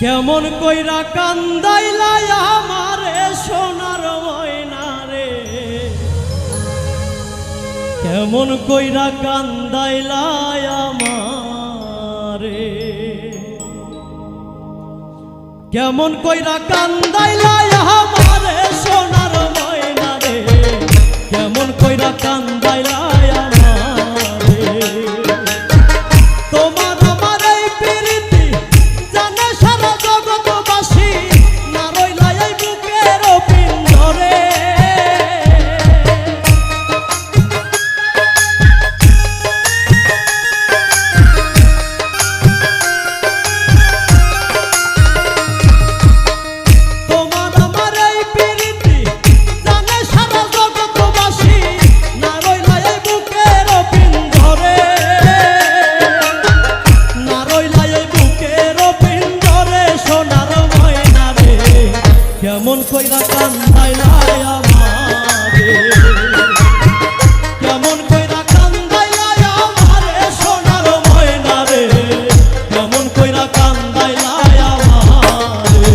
কেমন কইরা কান্দাইলা আমারে সোনার ময়না রে, কেমন কইরা কান্দাইলা আমারে, কেমন কইরা কান্দাইলা আমারে সোনার ময়না রে, কেমন কইরা কান্দাইলা আমারে। তোমার আমার এই প্রীতি জানে সারা জগৎবাসী, না রইলা এই বুকের পিঞ্জরে। তোমার আমার এই প্রীতি জানে সারা জগৎবাসী, না রইলা এই বুকের পিঞ্জরে, না রইলা এই বুকের পিঞ্জরে। সোনার ময়না রে, কেমন কইরা কান্দাইলা আমারে, কেমন কইরা কান্দাইলা আমারে সোনার ময়না রে, কেমন কইরা কান্দাইলা আমারে।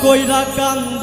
কইরা কান্দে